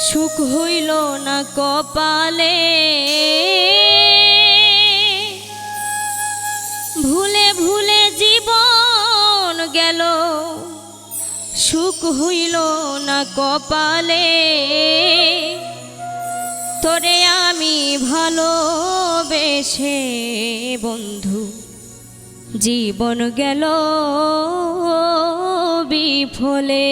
সুখ হইল না কপালে, ভুলে ভুলে জীবন গেল। সুখ হইল না কপালে, তোরে আমি ভালোবেসে বন্ধু জীবন গেল বিফলে।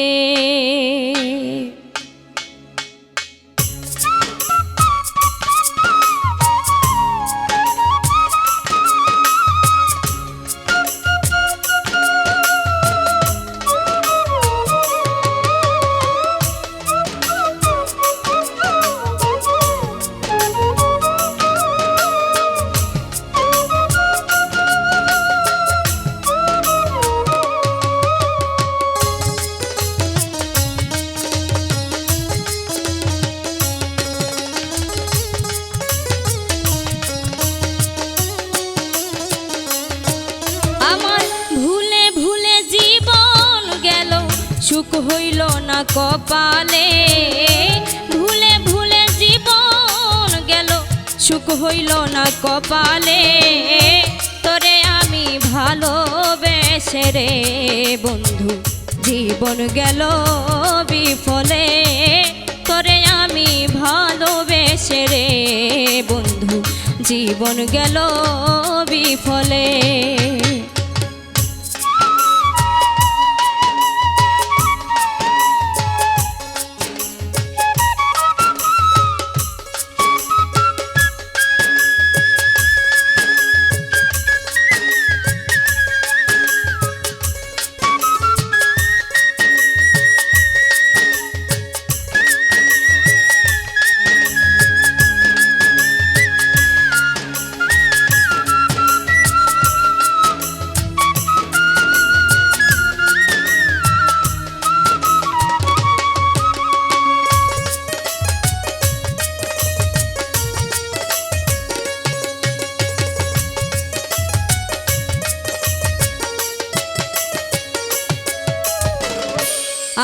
সুখ হইল না কপালে, ভুলে ভুলে জীবন গেল। সুখ হইল না কপালে, তোরে আমি ভালোবেসে রে বন্ধু জীবন গেল বিফলে। তোরে আমি ভালোবেসে রে বন্ধু জীবন গেল বিফলে।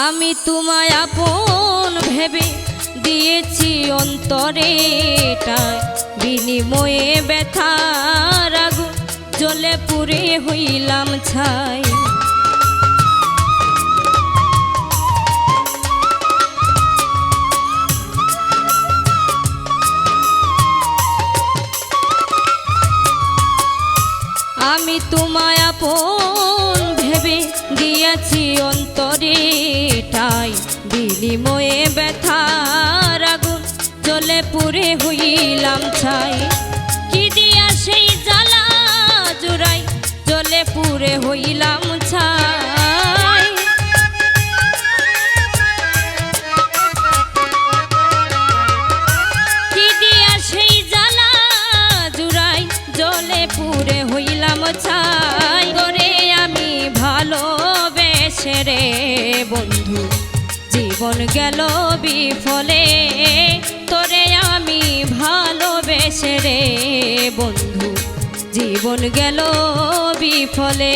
আমি তোমায় আপন ভেবে দিয়েছি অন্তরেটায়, বিনিময়ে ব্যথার আগুন জ্বলে পুড়ে হইলাম ছাই। আমি তোমায় আপন ভেবে দিয়েছি অন্তরেটাই, বিনিময়ে ব্যথার আগুন জ্বলে পুড়ে হইলাম ছাই। কি দিয়া সেই জ্বালা জুড়াই জ্বলে পুড়ে হইলাম ছাই। কি দিয়া সেই জ্বালা জুড়াই জ্বলে পুড়ে হইলাম ছাই। করে আমি ভালোবেসে রে বন্ধু জীবন গেল বিফলে। তোরে আমি ভালোবেসে রে বন্ধু জীবন গেল বিফলে।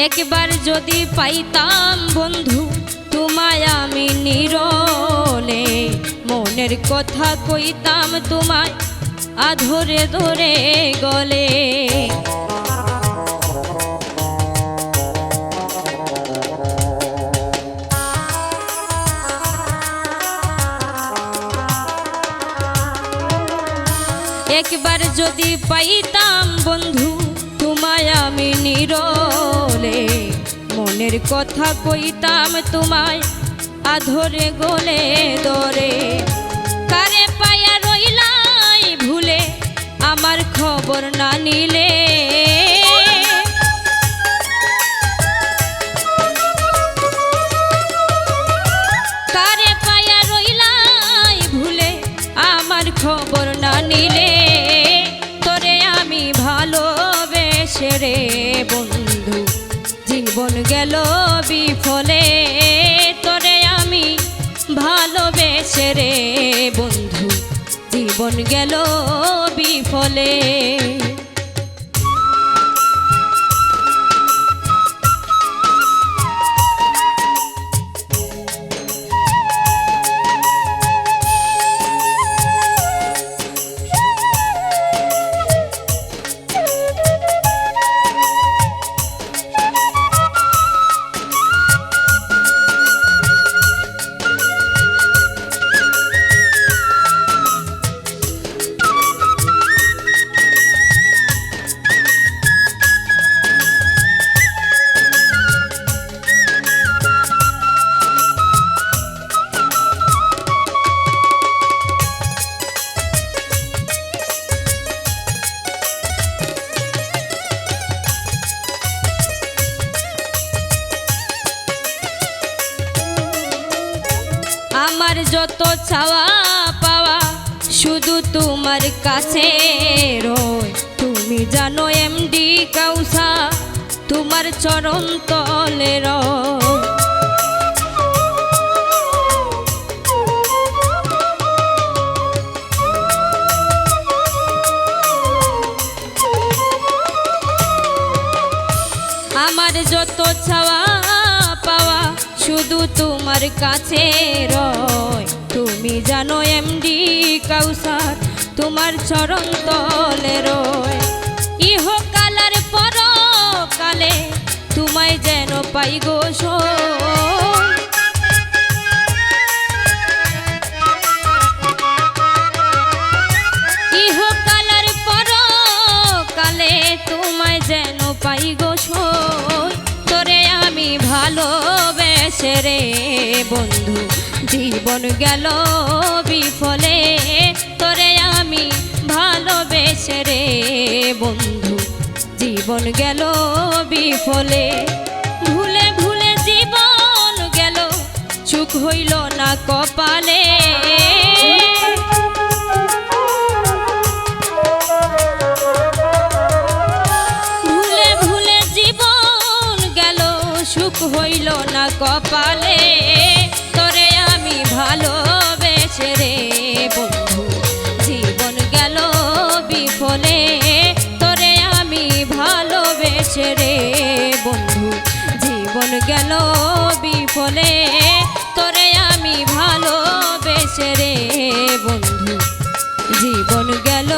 একবার যদি পাইতাম বন্ধু তোমায় আমি নীরলে, মনের কথা কইতাম তোমায় আধরে ধরে গলে। একবার যদি পাইতাম বন্ধু তোমায় আমি নীরলে, মনের কথা কইতাম তোমায় আধরে গলে দরে। কারে পায়া রইলাই ভুলে আমার খবর না নিলে। কারে পায়া রইলাই ভুলে আমার খবর না নিলে। তোরে আমি ভালোবেসে রে বন্ধু জীবন গেল বিফলে। তোরে আমি ভালোবেসে রে বন্ধু জীবন গেল বিফলে। আমার যত চাওয়া পাওয়া শুধু তোমার কাছে রয়। তুমি জানো এমডি কাউসার তোমার চরণ তলে রয়। আমার যত চাওয়া পাওয়া শুধু তোমার কাছে রয়। তুমি জানো এমডি কাউসার তোমার চরণ তলে রয়। ইহকাল আর পরকালে তোমায় যেন পাই গো সই। ইহকাল আর পরকালে তোমায় যেন পাই গো সই। তোরে আমি ভালোবেসে রে বন্ধু জীবন গেল বিফলে। তোরে আমি ভালোবেসে রে বন্ধু জীবন গেল বিফলে। ভুলে ভুলে জীবন গেল সুখ হইল না কপালে। ভুলে ভুলে জীবন গেল সুখ হইল না কপালে। তোরে আমি ভালোবেসে রে বন্ধু জীবন গেল বিফলে। তোরে আমি ভালোবেসে রে বন্ধু জীবন গেল বিফলে। তোরে আমি ভালোবেসে রে বন্ধু জীবন গেল